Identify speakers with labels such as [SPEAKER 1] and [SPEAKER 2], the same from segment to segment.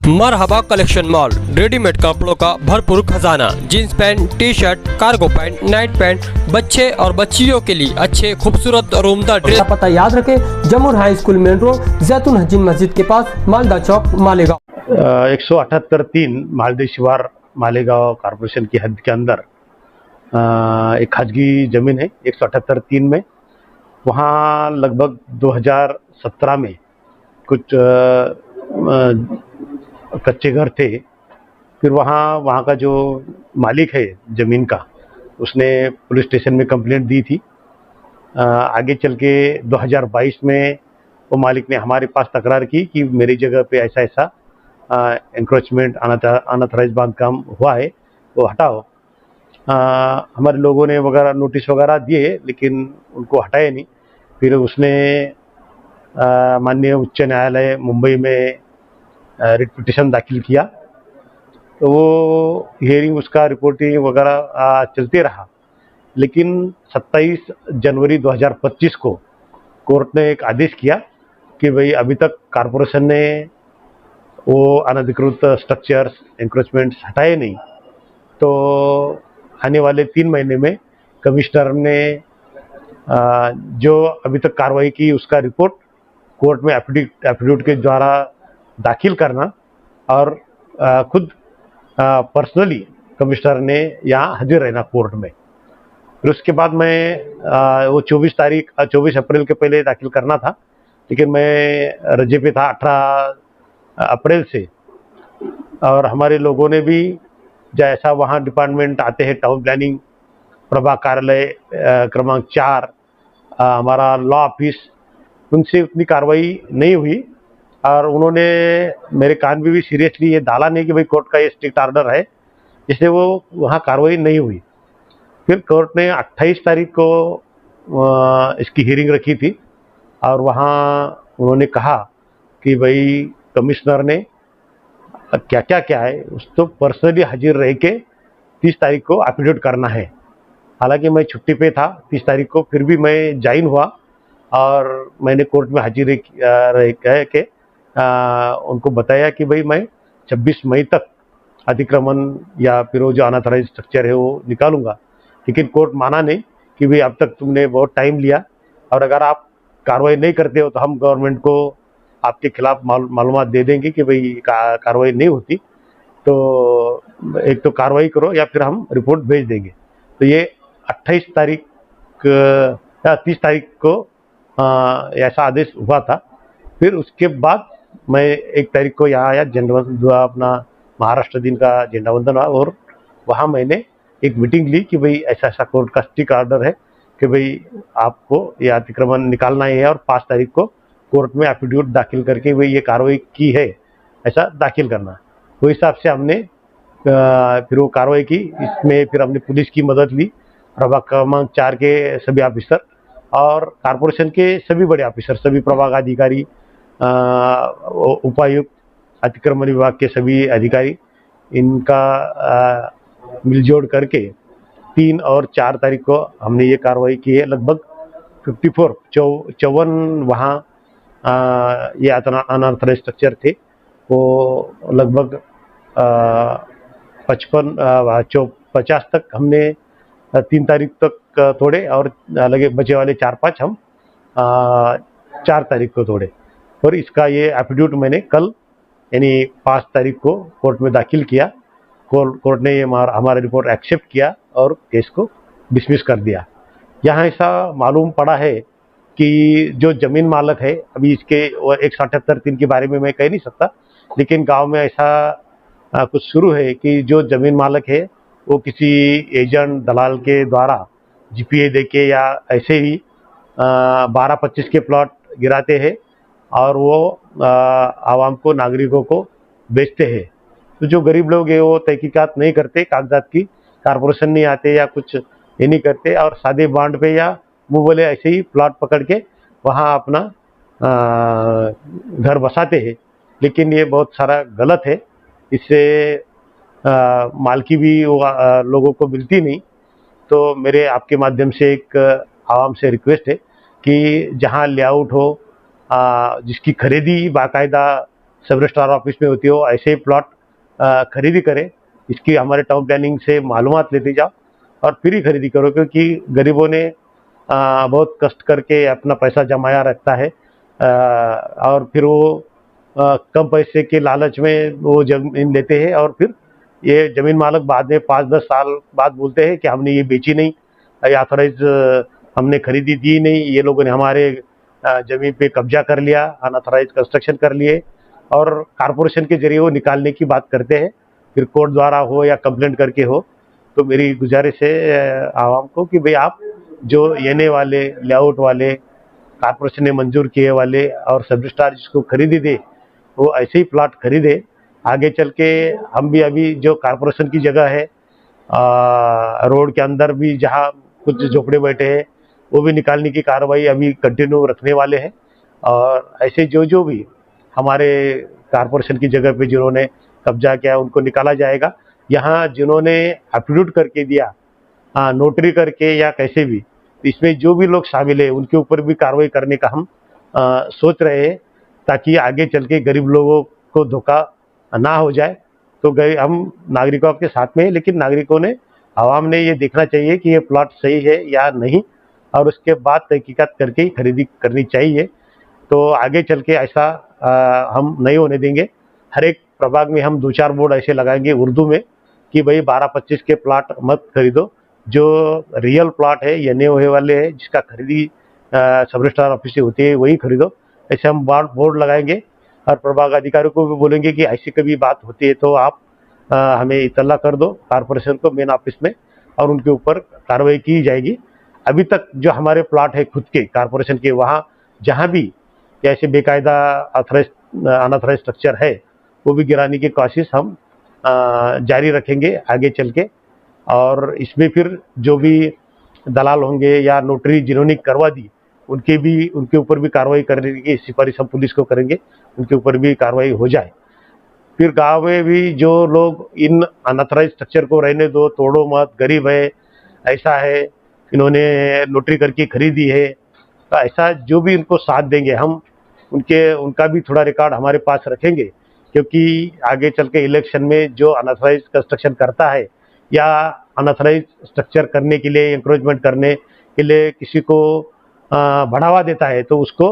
[SPEAKER 1] मरहबा collection mall, readymade कपड़ों का भरपूर खजाना। Jeans pant, T shirt, cargo pant, night pant, बच्चे और बच्चियों के लिए अच्छे खूबसूरत और उम्दा ड्रेस।
[SPEAKER 2] पता याद रखें, जमुर हाई स्कूल मेन रोड, जैतून हजीन मस्जिद के पास, मालदा चौक, मालेगांव।
[SPEAKER 3] 178-3 मालदेव शिवार मालेगांव कॉरपोरेशन की हद के अंदर एक खाजगी जमीन है 178-3 में। वहाँ लगभग 2017 में कुछ कच्चे घर थे। फिर वहाँ का जो मालिक है ज़मीन का, उसने पुलिस स्टेशन में कंप्लेंट दी थी। आगे चल के 2022 में वो मालिक ने हमारे पास तकरार की कि मेरी जगह पे ऐसा ऐसा एंक्रोचमेंट अनऑथराइज बांधकाम हुआ है, वो हटाओ। हमारे लोगों ने वगैरह नोटिस वगैरह दिए, लेकिन उनको हटाया नहीं। फिर उसने माननीय उच्च न्यायालय मुंबई में रिट पिटीशन दाखिल किया। तो वो हियरिंग, उसका रिपोर्टिंग वगैरह चलते रहा। लेकिन 27 जनवरी 2025 को कोर्ट ने एक आदेश किया कि भाई अभी तक कॉरपोरेशन ने वो अनधिकृत स्ट्रक्चर्स, एंक्रोचमेंट्स हटाए नहीं, तो आने वाले 3 महीने में कमिश्नर ने जो अभी तक कार्रवाई की उसका रिपोर्ट कोर्ट में एफिडेविट के द्वारा दाखिल करना और खुद पर्सनली कमिश्नर ने यहाँ हाजिर रहना कोर्ट में। फिर उसके बाद मैं वो 24 अप्रैल के पहले दाखिल करना था, लेकिन मैं रजे पे था 18 अप्रैल से। और हमारे लोगों ने भी जैसा वहाँ डिपार्टमेंट आते हैं, टाउन प्लानिंग प्रभाग कार्यालय क्रमांक 4, हमारा लॉ ऑफिस, उनसे उतनी कार्रवाई नहीं हुई। और उन्होंने मेरे कान में भी सीरियसली ये डाला नहीं कि भाई कोर्ट का ये स्ट्रिक्ट ऑर्डर है, इसलिए वो वहाँ कार्रवाई नहीं हुई। फिर कोर्ट ने 28 तारीख को इसकी हियरिंग रखी थी और वहाँ उन्होंने कहा कि भाई कमिश्नर ने क्या क्या है उस तो पर्सनली हाजिर रह के 30 तारीख को एफिडेविट करना है। हालांकि मैं छुट्टी पे था 30 तारीख को, फिर भी मैं ज्वाइन हुआ और मैंने कोर्ट में हाजिर रह के उनको बताया कि भाई मैं 26 मई तक अतिक्रमण या फिर वो जो अनऑथराइज स्ट्रक्चर है वो निकालूंगा। लेकिन कोर्ट माना नहीं कि भाई अब तक तुमने बहुत टाइम लिया और अगर आप कार्रवाई नहीं करते हो तो हम गवर्नमेंट को आपके खिलाफ मालूमात दे देंगे कि भाई कार्रवाई नहीं होती, तो एक तो कार्रवाई करो या फिर हम रिपोर्ट भेज देंगे। तो ये 28 तारीख या 30 तारीख को ऐसा आदेश हुआ था। फिर उसके बाद मैं 1 तारीख को यहाँ आया, अपना महाराष्ट्र दिन का झंडा वंदन हुआ और वहाँ मैंने एक मीटिंग ली कि भाई ऐसा ऐसा कोर्ट का स्ट्रिक्ट ऑर्डर है कि भाई आपको ये अतिक्रमण निकालना ही है और 5 तारीख को कोर्ट में एफिडेविट दाखिल करके भाई ये कार्रवाई की है, ऐसा दाखिल करना। वो हिसाब से हमने फिर वो कार्रवाई की। इसमें फिर हमने पुलिस की मदद ली, प्रभाग क्रमांक 4 के सभी ऑफिसर और कॉरपोरेशन के सभी बड़े ऑफिसर, सभी प्रभाग अधिकारी, उपायुक्त, अतिक्रमण विभाग के सभी अधिकारी, इनका मिलजोड़ करके 3 और 4 तारीख को हमने ये कार्रवाई की है। लगभग 54 वहाँ ये अनऑथराइज्ड स्ट्रक्चर थे, वो लगभग 50 तक हमने 3 तारीख तक तोड़े और लगे बचे वाले 4-5 हम 4 तारीख को तोड़े। और इसका ये एफिडेविट मैंने कल यानी 5 तारीख को कोर्ट में दाखिल किया। कोर्ट ने ये हमारा रिपोर्ट एक्सेप्ट किया और केस को डिसमिस कर दिया। यहाँ ऐसा मालूम पड़ा है कि जो जमीन मालक है, अभी इसके 178-3 के बारे में मैं कह नहीं सकता, लेकिन गांव में ऐसा कुछ शुरू है कि जो जमीन मालक है वो किसी एजेंट दलाल के द्वारा जीपीए देके या ऐसे ही 12-25 के प्लॉट गिराते हैं और वो आवाम को, नागरिकों को बेचते हैं। तो जो गरीब लोग हैं वो तहकीकात नहीं करते, कागजात की कॉरपोरेशन नहीं आते या कुछ ये नहीं करते और सादे बांड पे या मुँह बोले ऐसे ही प्लॉट पकड़ के वहाँ अपना घर बसाते हैं। लेकिन ये बहुत सारा गलत है, इससे मालकी भी लोगों को मिलती नहीं। तो मेरे आपके माध्यम से एक आवाम से रिक्वेस्ट है कि जहाँ लेआउट हो, जिसकी खरीदी बाकायदा सब रजिस्ट्रार ऑफिस में होती हो, ऐसे ही प्लॉट खरीदी करें। इसकी हमारे टाउन प्लानिंग से मालूमात लेते जाओ और फिर ही खरीदी करो, क्योंकि गरीबों ने बहुत कष्ट करके अपना पैसा जमाया रखता है और फिर वो कम पैसे के लालच में वो जमीन लेते हैं और फिर ये जमीन मालक बाद में 5-10 साल बाद बोलते हैं कि हमने ये बेची नहीं, या ऑथराइज हमने खरीदी दी नहीं, ये लोगों ने हमारे जमीन पे कब्जा कर लिया, अनऑथराइज कंस्ट्रक्शन कर लिए, और कारपोरेशन के जरिए वो निकालने की बात करते हैं, फिर कोर्ट द्वारा हो या कंप्लेंट करके हो। तो मेरी गुजारिश है आवाम को कि भाई आप जो एनए वाले, लेआउट वाले, कारपोरेशन ने मंजूर किए वाले और सब रजिस्ट्रार जिसको खरीदी दे वो ऐसे ही प्लाट खरीदे। आगे चल के हम भी अभी जो कारपोरेशन की जगह है रोड के अंदर भी जहाँ कुछ झोपड़े बैठे हैं वो भी निकालने की कार्रवाई अभी कंटिन्यू रखने वाले हैं। और ऐसे जो भी हमारे कारपोरेशन की जगह पे जिन्होंने कब्जा किया उनको निकाला जाएगा। यहाँ जिन्होंने एफिडेविट करके दिया, नोटरी करके या कैसे भी, इसमें जो भी लोग शामिल है उनके ऊपर भी कार्रवाई करने का हम सोच रहे हैं, ताकि आगे चल के गरीब लोगों को धोखा ना हो जाए। तो हम नागरिकों के साथ में हैं, लेकिन नागरिकों ने, आवाम ने ये देखना चाहिए कि ये प्लॉट सही है या नहीं, और उसके बाद तहकीकात करके ही खरीदी करनी चाहिए। तो आगे चल के ऐसा हम नहीं होने देंगे। हर एक प्रभाग में हम 2-4 बोर्ड ऐसे लगाएंगे उर्दू में कि भाई 12-25 के प्लाट मत खरीदो, जो रियल प्लाट है या नए हुए वाले हैं जिसका खरीदी सब रजिस्ट्रार ऑफिस से होती है वही खरीदो। ऐसे हम बोर्ड लगाएंगे और प्रभाग अधिकारियों को भी बोलेंगे कि ऐसी कभी बात होती है तो आप हमें इतला कर दो कारपोरेशन को मेन ऑफिस में, और उनके ऊपर कार्रवाई की जाएगी। अभी तक जो हमारे प्लाट है खुद के कारपोरेशन के, वहाँ जहाँ भी ऐसे बेकायदा अनऑथराइज स्ट्रक्चर है वो भी गिराने की कोशिश हम जारी रखेंगे आगे चल के। और इसमें फिर जो भी दलाल होंगे या नोटरी जिन्होंने करवा दी उनके ऊपर भी कार्रवाई करने की सिफारिश हम पुलिस को करेंगे, उनके ऊपर भी कार्रवाई हो जाए। फिर गांव में भी जो लोग इन अनऑथराइज स्ट्रक्चर को रहने दो, तोड़ो मत, गरीब है, ऐसा है, इन्होंने नोटरी करके खरीदी है, तो ऐसा जो भी इनको साथ देंगे हम उनका भी थोड़ा रिकॉर्ड हमारे पास रखेंगे, क्योंकि आगे चल के इलेक्शन में जो अनऑथराइज कंस्ट्रक्शन करता है या अनऑथराइज स्ट्रक्चर करने के लिए, इंक्रोचमेंट करने के लिए किसी को बढ़ावा देता है तो उसको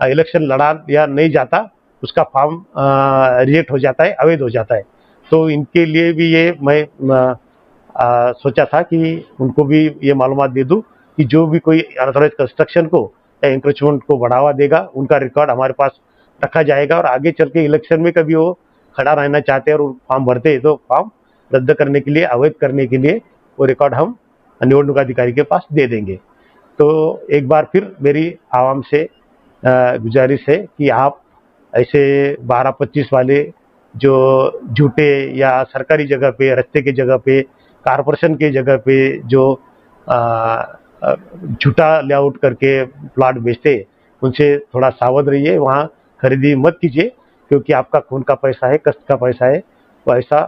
[SPEAKER 3] इलेक्शन लड़ा या नहीं जाता, उसका फॉर्म रिजेक्ट हो जाता है, अवैध हो जाता है। तो इनके लिए भी ये मैं सोचा था कि उनको भी ये मालूमात दे दूं कि जो भी कोई अनऑथराइज कंस्ट्रक्शन को या इंक्रोचमेंट को बढ़ावा देगा उनका रिकॉर्ड हमारे पास रखा जाएगा, और आगे चल के इलेक्शन में कभी वो खड़ा रहना चाहते हैं और फॉर्म भरते हैं तो फॉर्म रद्द करने के लिए, अवैध करने के लिए वो रिकॉर्ड हम निवडणूक अधिकारी के पास दे देंगे। तो एक बार फिर मेरी आवाम से गुजारिश है कि आप ऐसे 12-25 वाले जो झूठे या सरकारी जगह पे, रास्ते की जगह पे, कारपोरेशन की जगह पे जो झूठा लेआउट करके प्लाट बेचते, उनसे थोड़ा सावध रहिए, वहाँ खरीदी मत कीजिए, क्योंकि आपका खून का पैसा है, कष्ट का पैसा है, तो ऐसा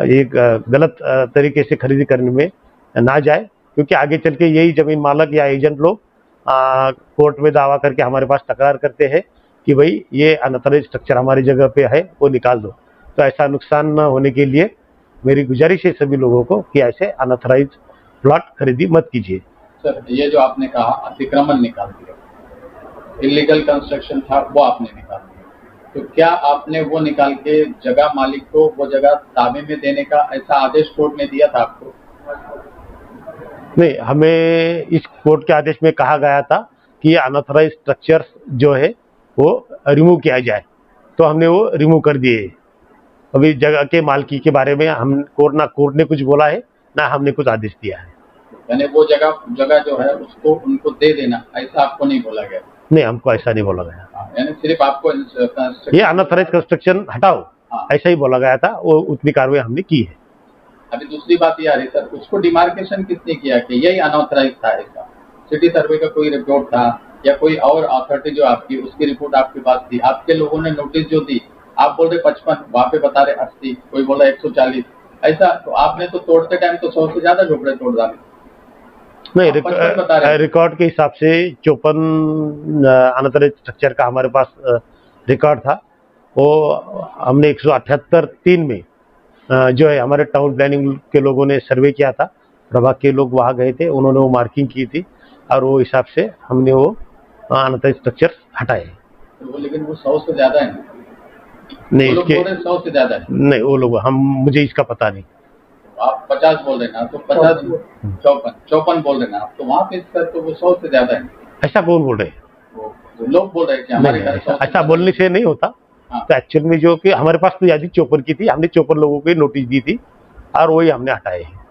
[SPEAKER 3] एक गलत तरीके से खरीदी करने में ना जाए, क्योंकि आगे चल के यही जमीन मालक या एजेंट लोग कोर्ट में दावा करके हमारे पास तकरार करते हैं कि भाई ये अनऑथराइज स्ट्रक्चर हमारी जगह पे है, वो निकाल दो। तो ऐसा नुकसान न होने के लिए मेरी गुजारिश है सभी लोगों को कि ऐसे अनऑथराइज प्लॉट खरीदी मत कीजिए।
[SPEAKER 4] सर, ये जो आपने कहा अतिक्रमण निकाल दिया, इलीगल कंस्ट्रक्शन था वो आपने निकाल दिया, तो क्या आपने वो निकाल के जगह मालिक को वो जगह ताबे में देने का ऐसा आदेश कोर्ट ने दिया था आपको?
[SPEAKER 3] नहीं, हमें इस कोर्ट के आदेश में कहा गया था कि अनऑथराइज स्ट्रक्चर जो है वो रिमूव किया जाए, तो हमने वो रिमूव कर दिए। अभी जगह के मालकी के बारे में हम कोर्ट ने कुछ बोला है ना हमने कुछ आदेश दिया है।
[SPEAKER 4] यानी वो जगह जो है उसको उनको दे देना, ऐसा आपको नहीं बोला गया?
[SPEAKER 3] नहीं, हमको ऐसा नहीं बोला गया।
[SPEAKER 4] यानी सिर्फ आपको
[SPEAKER 3] ये अनऑथराइज कंस्ट्रक्शन हटाओ, ऐसा ही बोला गया था, वो उतनी कार्रवाई हमने की है।
[SPEAKER 4] अभी दूसरी बात ये आ रही सर, उसको डिमार्केशन किसने किया कि यही अनऑथराइज था? ऐसा सिटी सर्वे का कोई रिपोर्ट था या कोई और अथॉरिटी जो आपकी, उसकी रिपोर्ट आपके पास थी? आपके लोगों ने नोटिस जो दी, आप बोल रहे 55, वहाँ पे बता रहे 80, कोई बोला 140, ऐसा तो आपने तो तोड़ते टाइम तो 100 से ज्यादा झोपड़े तोड़ डाले।
[SPEAKER 3] नहीं, रिकॉर्ड के हिसाब से 54 अनऑथराइज स्ट्रक्चर का हमारे पास रिकॉर्ड था वो हमने 178(3) में जो है हमारे टाउन प्लानिंग के लोगों ने सर्वे किया था, प्रभाग के लोग वहाँ गए थे, उन्होंने वो मार्किंग की थी और वो हिसाब से हमने वो अनऑथराइज्ड स्ट्रक्चर हटाए।
[SPEAKER 4] तो लेकिन वो 100 से ज्यादा है,
[SPEAKER 3] नहीं,
[SPEAKER 4] वो लोग
[SPEAKER 3] इसके
[SPEAKER 4] बोल रहे हैं 100 से ज्यादा है।
[SPEAKER 3] नहीं, वो लोग मुझे इसका पता नहीं।
[SPEAKER 4] आप 50 बोल रहे हैं ना, तो 50 54 बोल रहे हैं ना आप, तो वहाँ पे सर तो वो 100 से ज्यादा है।
[SPEAKER 3] ऐसा कौन बोल रहे हैं?
[SPEAKER 4] वो लोग बोल रहे हैं कि हमारे घर 100 से
[SPEAKER 3] ऐसा
[SPEAKER 4] ज्यादा
[SPEAKER 3] बोलने से नहीं होता।
[SPEAKER 4] हाँ।
[SPEAKER 3] तो एक्चुअल में जो कि हमारे पास तो यादी चोपर की थी, हमने चोपर लोगों को नोटिस दी थी और वही हमने हटाए हैं।